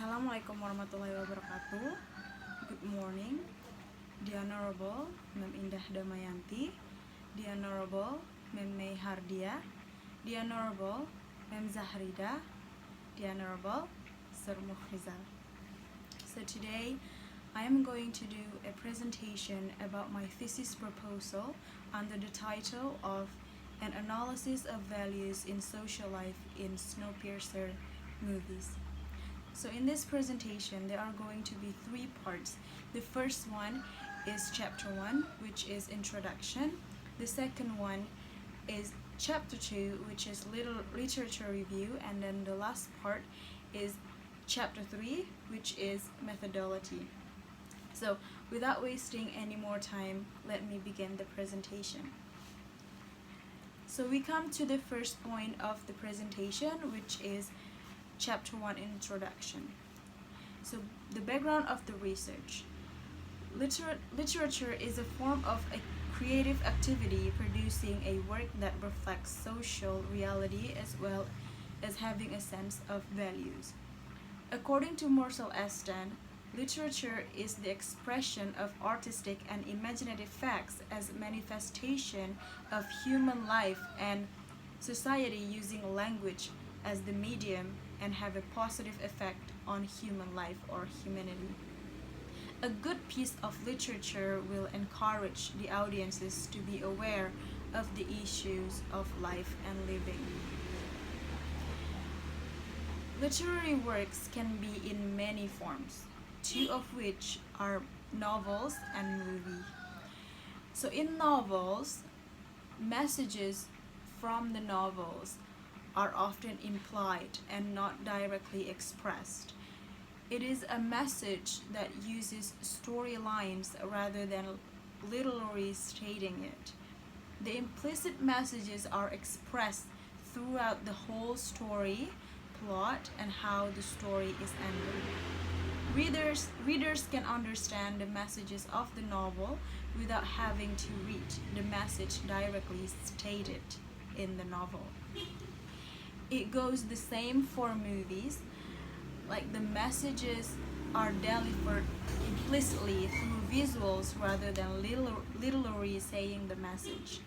Assalamualaikum warahmatullahi wabarakatuh. Good morning, the Honorable Mem Indah Damayanti, the Honorable Mem May Hardia, the Honorable Mem Zahrida, the Honorable Sir Mukhrizal. So today I am going to do a presentation about my thesis proposal under the title of An Analysis of Values in Social Life in Snowpiercer Movies. So in this presentation, there are going to be three parts. The first one is chapter 1, which is introduction. The second one is chapter 2, which is literature review. And then the last part is chapter 3, which is methodology. So without wasting any more time, let me begin the presentation. So we come to the first point of the presentation, which is Chapter 1 Introduction. So the background of the research. Literature is a form of a creative activity producing a work that reflects social reality as well as having a sense of values. According to Marcel Estan, literature is the expression of artistic and imaginative facts as a manifestation of human life and society using language as the medium and have a positive effect on human life or humanity. A good piece of literature will encourage the audiences to be aware of the issues of life and living. Literary works can be in many forms, two of which are novels and movie. So in novels, messages from the novels are often implied and not directly expressed. It is a message that uses storylines rather than literally stating it. The implicit messages are expressed throughout the whole story, plot, and how the story is ended. Readers can understand the messages of the novel without having to read the message directly stated in the novel. It goes the same for movies, like the messages are delivered implicitly through visuals rather than literally saying the message.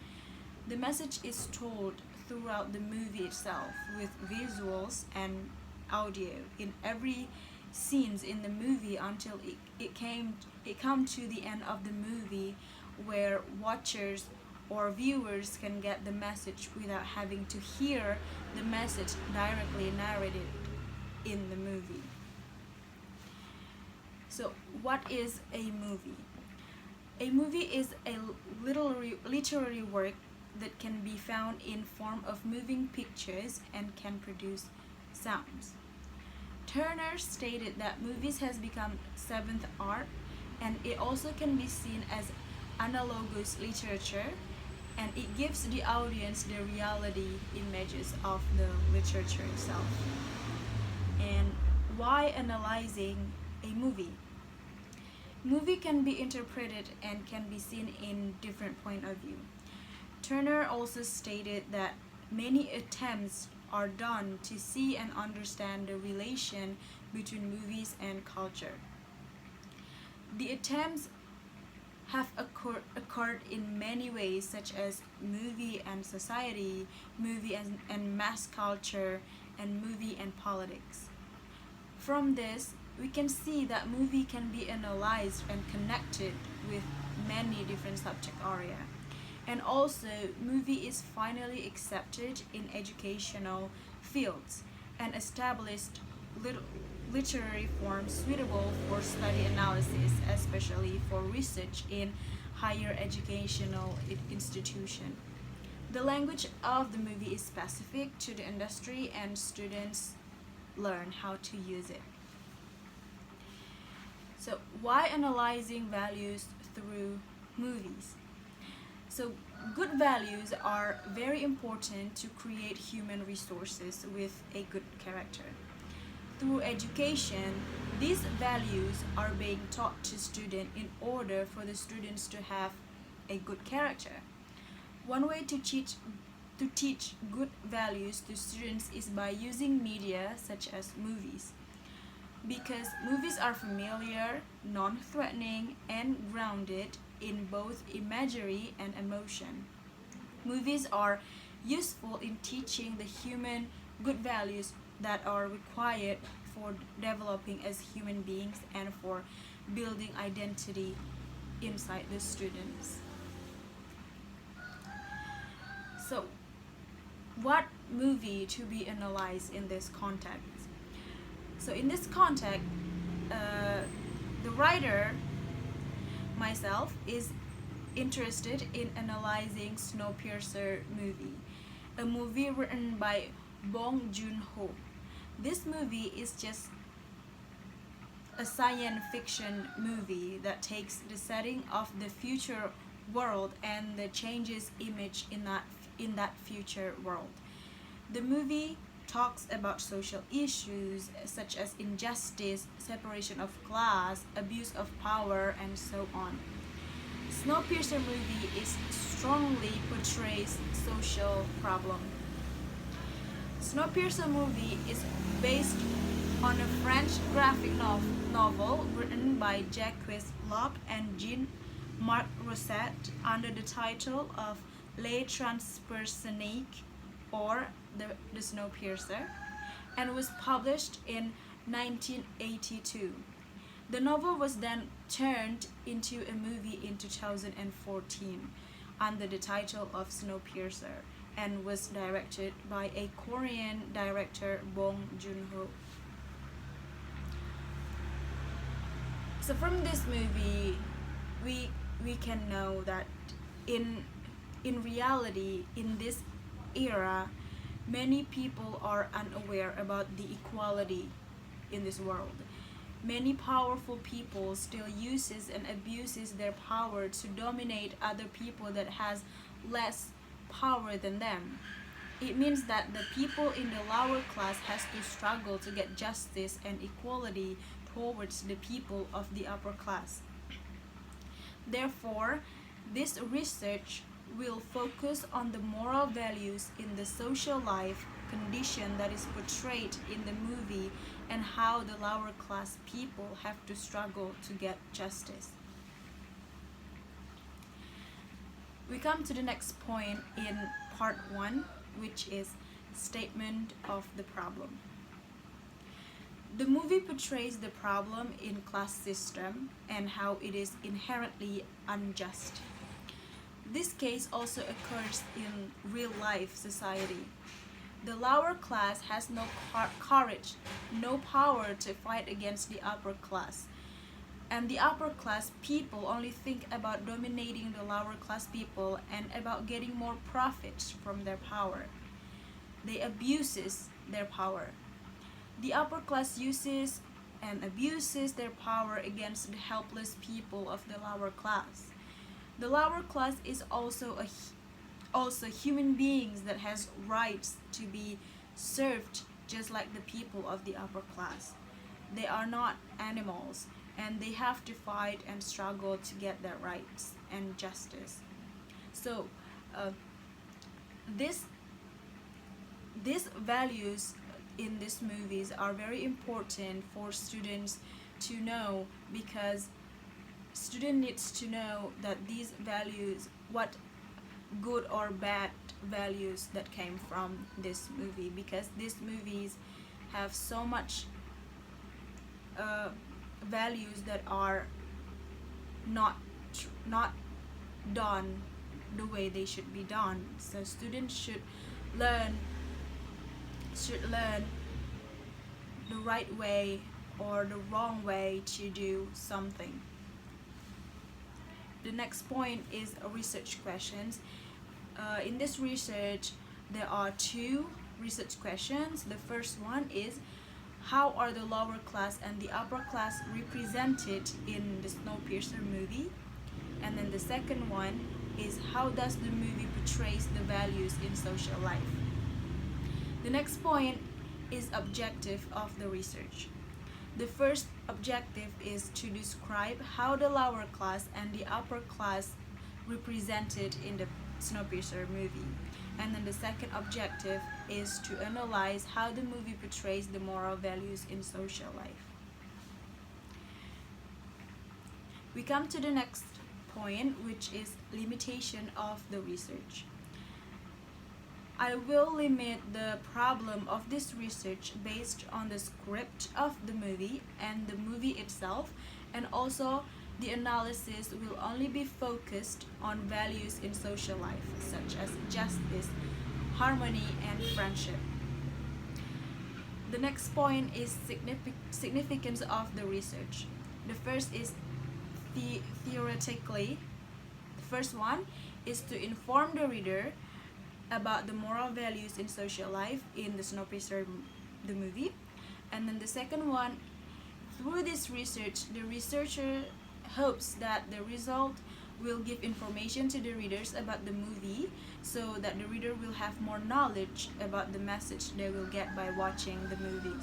The message is told throughout the movie itself with visuals and audio in every scenes in the movie until it come to the end of the movie where watchers or viewers can get the message without having to hear the message directly narrated in the movie. So what is a movie? A movie is a literary work that can be found in form of moving pictures and can produce sounds. Turner stated that movies has become seventh art, and it also can be seen as analogous literature, and it gives the audience the reality images of the literature itself. And why analyzing a movie? Movie can be interpreted and can be seen in different point of view. Turner also stated that many attempts are done to see and understand the relation between movies and culture. The attempts have occurred in many ways, such as movie and society, movie and mass culture, and movie and politics. From this, we can see that movie can be analyzed and connected with many different subject area. And also, movie is finally accepted in educational fields and established literary forms suitable for study analysis, especially for research in higher educational institution. The language of the movie is specific to the industry and students learn how to use it. So why analyzing values through movies? So good values are very important to create human resources with a good character. Through education, these values are being taught to students in order for the students to have a good character. One way to teach good values to students is by using media such as movies. because movies are familiar, non-threatening, and grounded in both imagery and emotion. Movies are useful in teaching the human good values that are required for developing as human beings and for building identity inside the students. So, what movie to be analyzed in this context? So in this context, the writer, myself, is interested in analyzing Snowpiercer movie, a movie written by Bong Joon-ho. This movie is just a science fiction movie that takes the setting of the future world and the changes image in that future world. The movie talks about social issues such as injustice, separation of class, abuse of power, and so on. Snowpiercer movie is strongly portrays social problem. Snowpiercer movie is based on a French graphic novel written by Jacques Lob and Jean-Marc Rosset under the title of Les Transpersonniques, or the Snowpiercer, and was published in 1982. The novel was then turned into a movie in 2014 under the title of Snowpiercer and was directed by a Korean director, Bong Joon-ho. So from this movie, we can know that in reality, in this era, many people are unaware about the equality in this world. Many powerful people still uses and abuses their power to dominate other people that has less power than them. It means that the people in the lower class has to struggle to get justice and equality towards the people of the upper class. Therefore, this research will focus on the moral values in the social life condition that is portrayed in the movie and how the lower class people have to struggle to get justice. We come to the next point in part 1, which is statement of the problem. The movie portrays the problem in class system and how it is inherently unjust. This case also occurs in real-life society. The lower class has no courage, no power to fight against the upper class. And the upper class people only think about dominating the lower class people and about getting more profits from their power. They abuses their power. The upper class uses and abuses their power against the helpless people of the lower class. The lower class is also human beings that has rights to be served just like the people of the upper class. They are not animals, and they have to fight and struggle to get their rights and justice. So these values in these movies are very important for students to know, because student needs to know that these values, what good or bad values that came from this movie, because these movies have so much values that are not done the way they should be done. So students should learn the right way or the wrong way to do something. The next point is research questions. In this research, there are 2 research questions. The first one is, how are the lower class and the upper class represented in the Snowpiercer movie? And then the second one is, how does the movie portrays the values in social life? The next point is objective of the research. The first objective is to describe how the lower class and the upper class represented in the Snowpiercer movie. And then the second objective is to analyze how the movie portrays the moral values in social life. We come to the next point, which is limitation of the research. I will limit the problem of this research based on the script of the movie and the movie itself, and also the analysis will only be focused on values in social life, such as justice, harmony, and friendship. The next point is significance of the research. The first is theoretically. The first one is to inform the reader about the moral values in social life in the Snowpiercer, the movie. And then the second one, through this research, the researcher hopes that the result will give information to the readers about the movie, so that the reader will have more knowledge about the message they will get by watching the movies.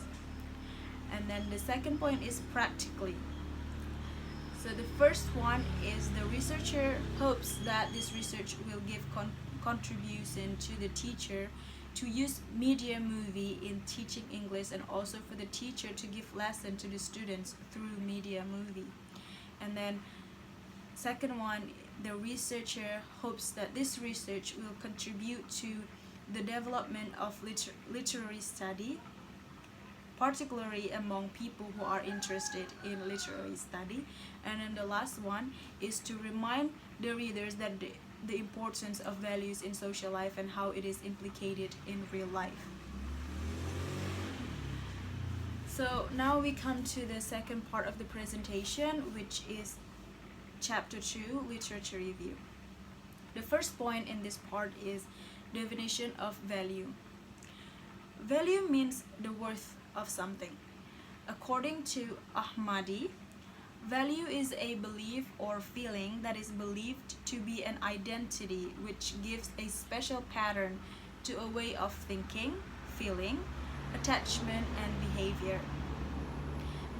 And then the second point is practically. So the first one is the researcher hopes that this research will give contribution to the teacher to use media movie in teaching English, and also for the teacher to give lesson to the students through media movie. And then second one, the researcher hopes that this research will contribute to the development of literary study, particularly among people who are interested in literary study. And then the last one is to remind the readers that the importance of values in social life and how it is implicated in real life. So now we come to the second part of the presentation, which is Chapter 2, Literature Review. The first point in this part is definition of value. Value means the worth of something. According to Ahmadi, value is a belief or feeling that is believed to be an identity which gives a special pattern to a way of thinking, feeling, attachment, and behavior.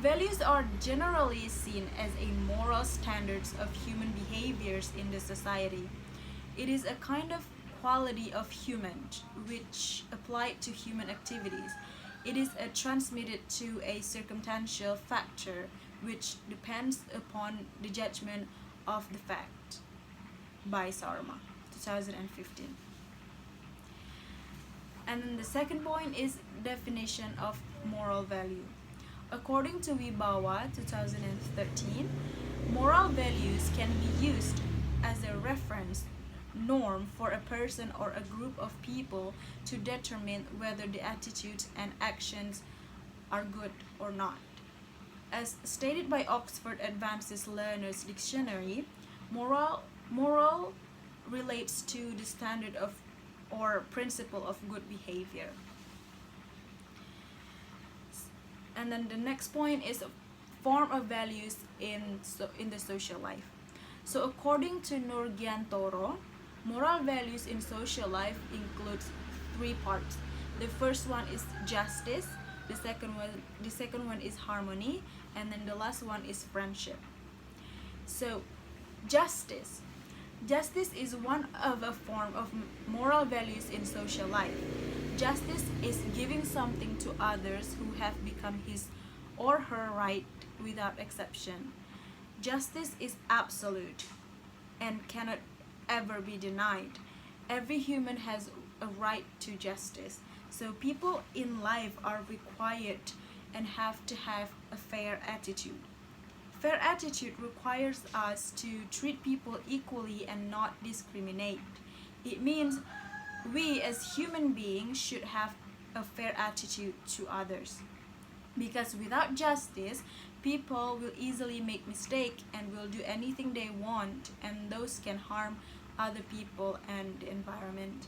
Values are generally seen as a moral standards of human behaviors in the society. It is a kind of quality of human which applied to human activities. It is transmitted to a circumstantial factor which depends upon the judgment of the fact, by Sarma, 2015. And then the second point is definition of moral value. According to Wibawa, 2013, moral values can be used as a reference norm for a person or a group of people to determine whether the attitudes and actions are good or not. As stated by Oxford Advanced Learners Dictionary, moral relates to the standard of or principle of good behavior. And then the next point is a form of values in the social life. So according to Nurgiantoro, moral values in social life includes three parts. The first one is justice, the second one is harmony, and then the last one is friendship. So justice is one of a form of moral values in social life. Justice is giving something to others who have become his or her right without exception. Justice is absolute and cannot ever be denied. Every human has a right to justice. So people in life are required and have to have a fair attitude. Fair attitude requires us to treat people equally and not discriminate. It means we as human beings should have a fair attitude to others. Because without justice, people will easily make mistakes and will do anything they want, and those can harm other people and the environment.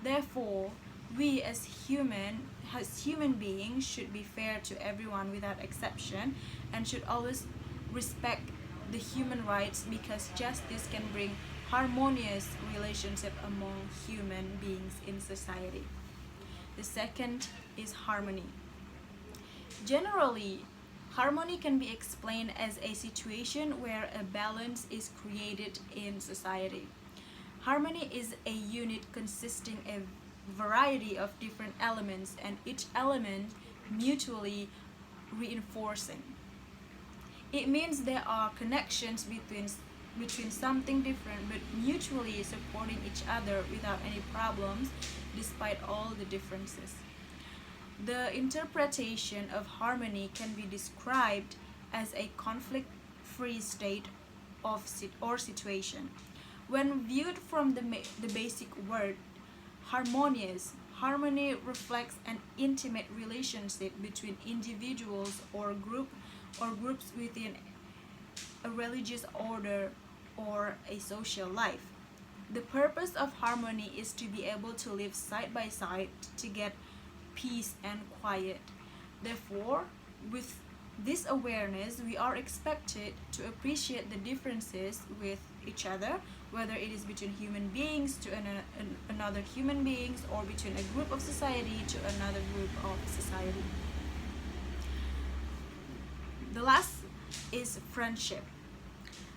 Therefore, we as human beings should be fair to everyone without exception and should always respect the human rights, because justice can bring harmonious relationship among human beings in society. The second is harmony. Generally, harmony can be explained as a situation where a balance is created in society. Harmony is a unit consisting of a variety of different elements, and each element mutually reinforcing. It means there are connections between something different but mutually supporting each other without any problems despite all the differences. The interpretation of harmony can be described as a conflict-free state or situation. When viewed from the basic word harmonious, harmony reflects an intimate relationship between individuals or groups within a religious order or a social life. The purpose of harmony is to be able to live side by side to get peace and quiet. Therefore, with this awareness, we are expected to appreciate the differences with each other, whether it is between human beings to another human beings, or between a group of society to another group of society. The last is friendship.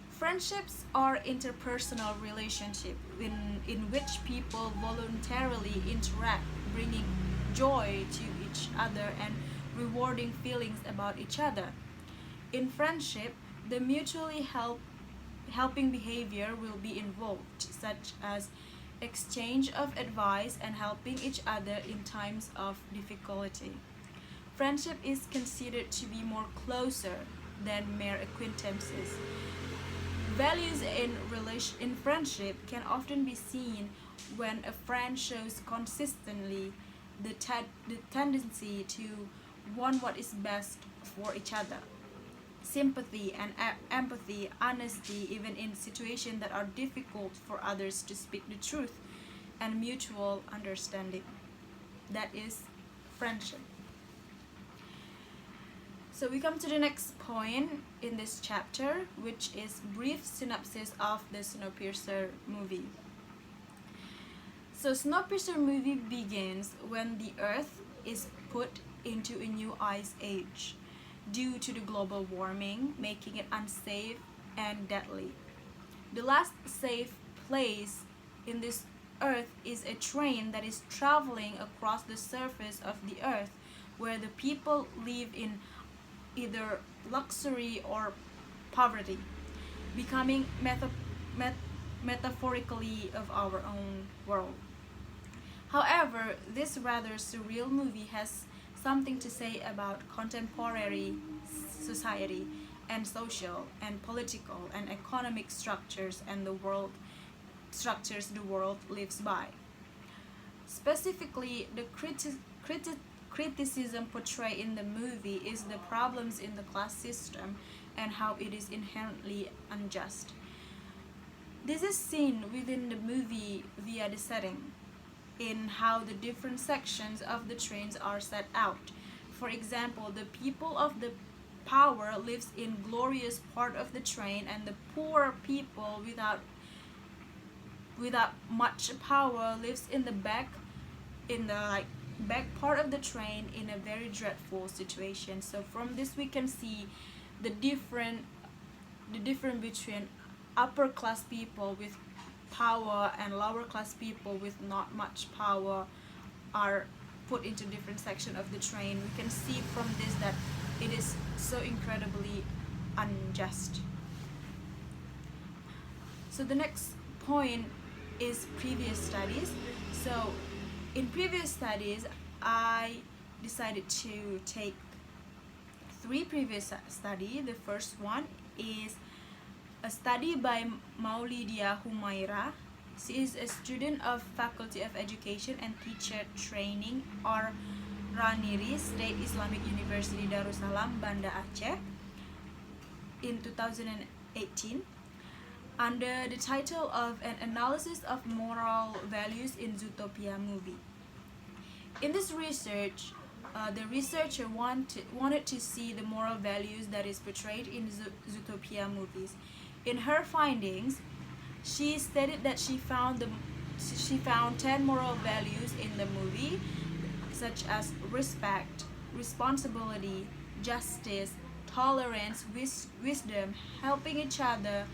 Friendships are interpersonal relationships in which people voluntarily interact, bringing joy to each other and rewarding feelings about each other. In friendship, the mutually helping behavior will be involved, such as exchange of advice and helping each other in times of difficulty. Friendship is considered to be more closer than mere acquaintances. Values in friendship can often be seen when a friend shows consistently the tendency to want what is best for each other. Sympathy and empathy, honesty, even in situations that are difficult for others to speak the truth, and mutual understanding. That is friendship. So we come to the next point in this chapter, which is brief synopsis of the Snowpiercer movie. So Snowpiercer movie begins when the Earth is put into a new ice age due to the global warming, making it unsafe and deadly. The last safe place in this Earth is a train that is traveling across the surface of the Earth, where the people live in either luxury or poverty, becoming metaphorically of our own world. However, this rather surreal movie has something to say about contemporary society and social and political and economic structures and the world lives by. Specifically, the criticism portrayed in the movie is the problems in the class system and how it is inherently unjust. This is seen within the movie via the setting, in how the different sections of the trains are set out. For example, the people of the power lives in glorious part of the train, and the poor people without much power lives in the back part of the train in a very dreadful situation. So from this we can see the difference between upper class people with power and lower class people with not much power are put into different section of the train. We can see from this that it is so incredibly unjust. So the next point is previous studies. So in previous studies, I decided to take 3 previous studies. The first one is a study by Maulidia Humaira. She is a student of Faculty of Education and Teacher Training or Raniri, State Islamic University Darussalam, Banda Aceh, in 2018, under the title of An Analysis of Moral Values in Zootopia Movie. In this research, the researcher wanted to see the moral values that is portrayed in Zootopia movies. In her findings, she stated that she found 10 moral values in the movie, such as respect, responsibility, justice, tolerance, wisdom, helping each other,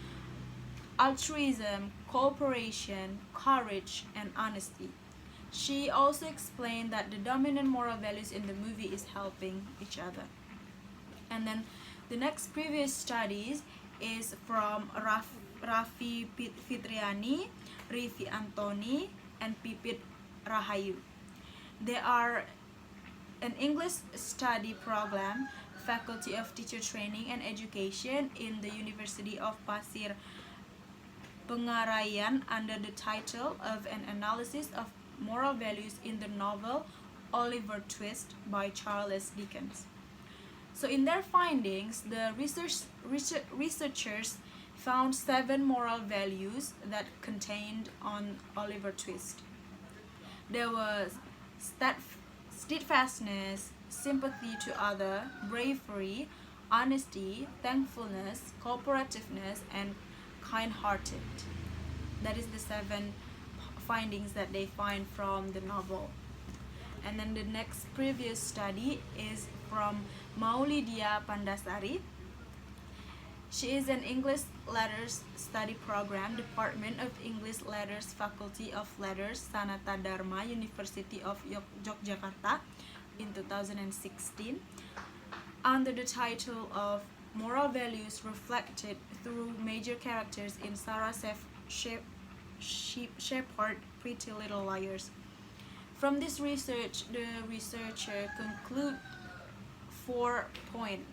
altruism, cooperation, courage, and honesty. She also explained that the dominant moral values in the movie is helping each other. And then The next previous studies is from Raffi Fitriani, Rivi Antoni, and Pipit Rahayu. They are an English study program, Faculty of Teacher Training and Education in the University of Pasir Pengarayan under the title of An Analysis of Moral Values in the novel Oliver Twist by Charles Dickens. So in their findings, the researchers found 7 moral values that contained on Oliver Twist. There was steadfastness, sympathy to other, bravery, honesty, thankfulness, cooperativeness, and kind-hearted. That is the 7 findings that they find from the novel. And then the next previous study is from Maulidia Pandasari. She is an English Letters Study Program, Department of English Letters, Faculty of Letters, Sanata Dharma, University of Yogyakarta in 2016, under the title of Moral Values Reflected Through Major Characters in Sarah Shepard Pretty Little Liars. From this research, the researcher conclude 4 points.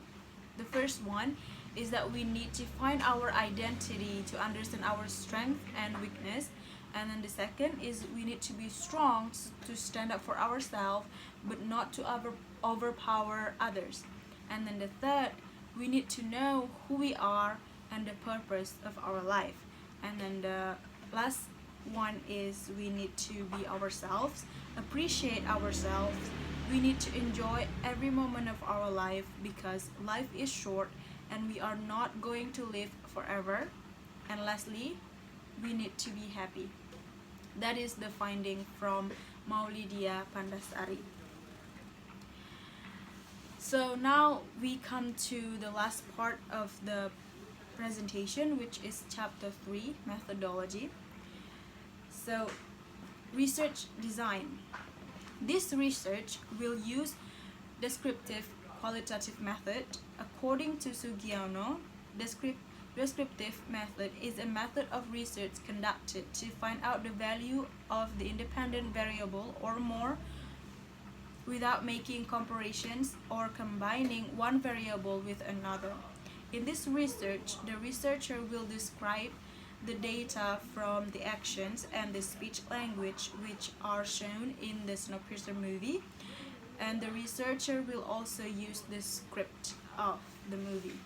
The first one is that we need to find our identity to understand our strength and weakness. And then the second is we need to be strong to stand up for ourselves, but not to overpower others. And then the third, we need to know who we are and the purpose of our life. And then the last one is we need to be ourselves, appreciate ourselves. We need to enjoy every moment of our life because life is short and we are not going to live forever. And lastly, we need to be happy. That is the finding from Maulidia Pandasari. So now we come to the last part of the presentation, which is chapter 3, methodology. So research design. This research will use descriptive qualitative method. According to Sugiono, descriptive method is a method of research conducted to find out the value of the independent variable or more without making comparisons or combining one variable with another. In this research, the researcher will describe the data from the actions and the speech language which are shown in the Snowpiercer movie, and the researcher will also use the script of the movie.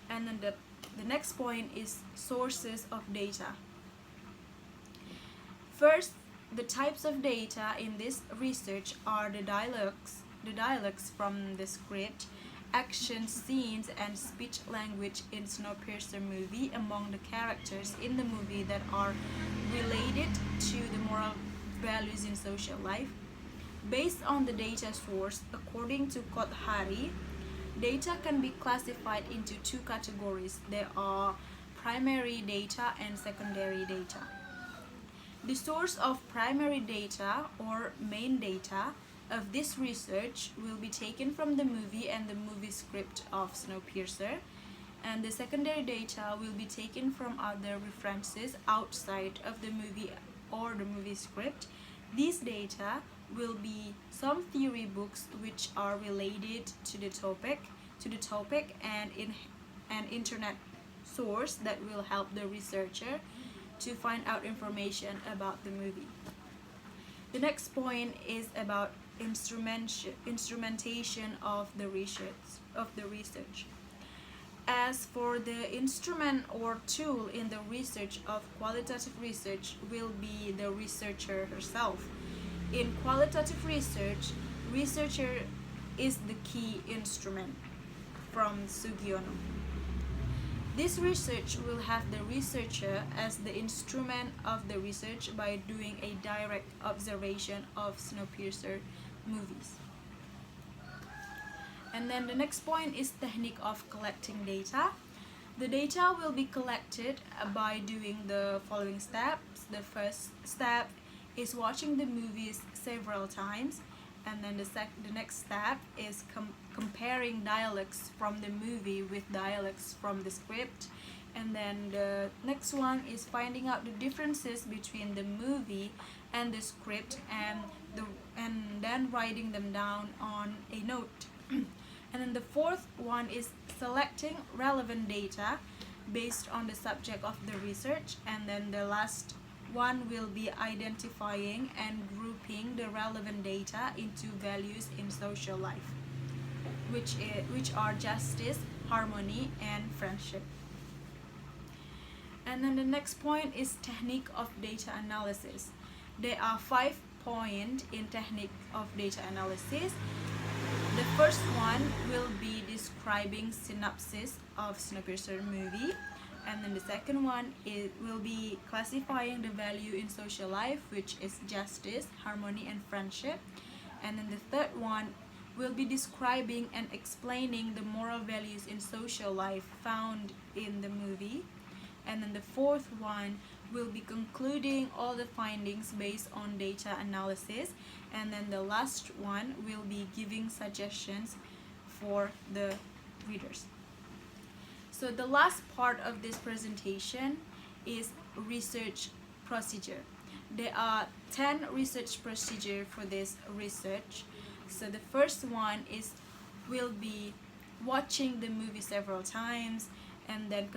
And then the next point is sources of data. First, the types of data in this research are the dialogues from the script, action scenes, and speech language in Snowpiercer movie among the characters in the movie that are related to the moral values in social life. Based on the data source, according to Kothari, data can be classified into 2 categories. There are primary data and secondary data. The source of primary data or main data of this research will be taken from the movie and the movie script of Snowpiercer, and the secondary data will be taken from other references outside of the movie or the movie script. These data will be some theory books which are related to the topic and in an internet source that will help the researcher to find out information about the movie. The next point is about instrumentation of the research. As for the instrument or tool in the research of qualitative research will be the researcher herself. In qualitative research, researcher is the key instrument from Sugiono. This research will have the researcher as the instrument of the research by doing a direct observation of Snowpiercer movies. And then the next point is technique of collecting data. The data will be collected by doing the following steps. The first step is watching the movies several times, And then the next step is comparing dialects from the movie with dialects from the script. And then the next one is finding out the differences between the movie and the script, and then writing them down on a note. And then the fourth one is selecting relevant data based on the subject of the research. And then the last one will be identifying and grouping the relevant data into values in social life, which are justice, harmony, and friendship. And then the next point is technique of data analysis. There are 5 points in technique of data analysis. The first one will be describing synopsis of Snowpiercer movie. And then the second one will be classifying the value in social life, which is justice, harmony, and friendship. And then the third one will be describing and explaining the moral values in social life found in the movie. And then the fourth one will be concluding all the findings based on data analysis. And then the last one will be giving suggestions for the readers. So the last part of this presentation is research procedure. There are 10 research procedures for this research. So the first one will be watching the movie several times, and then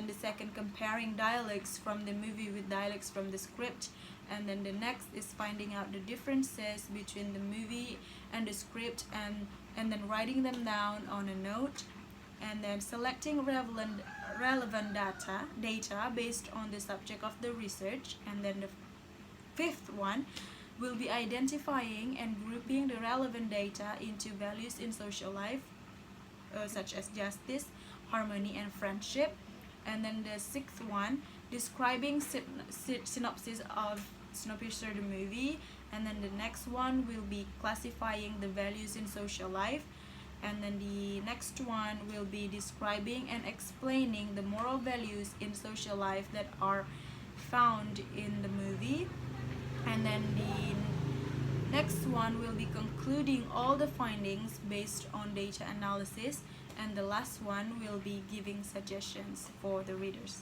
the second, comparing dialects from the movie with dialects from the script. And then the next is finding out the differences between the movie and the script, and then writing them down on a note. And then selecting relevant data based on the subject of the research. And then the fifth one will be identifying and grouping the relevant data into values in social life, such as justice, harmony, and friendship. And then the sixth one, describing synopsis of Snowpiercer the movie. And then the next one will be classifying the values in social life. And then the next one will be describing and explaining the moral values in social life that are found in the movie. And then the next one will be concluding all the findings based on data analysis. And the last one will be giving suggestions for the readers.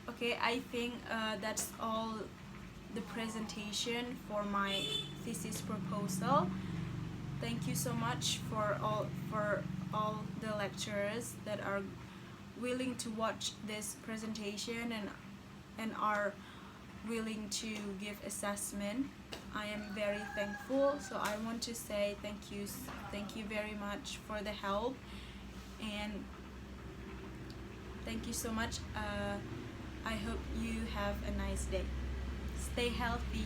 Okay, I think that's all the presentation for my thesis proposal. Thank you so much for all the lecturers that are willing to watch this presentation and are willing to give assessment. I am very thankful. So I want to say thank you very much for the help, and thank you so much. I hope you have a nice day. Stay healthy.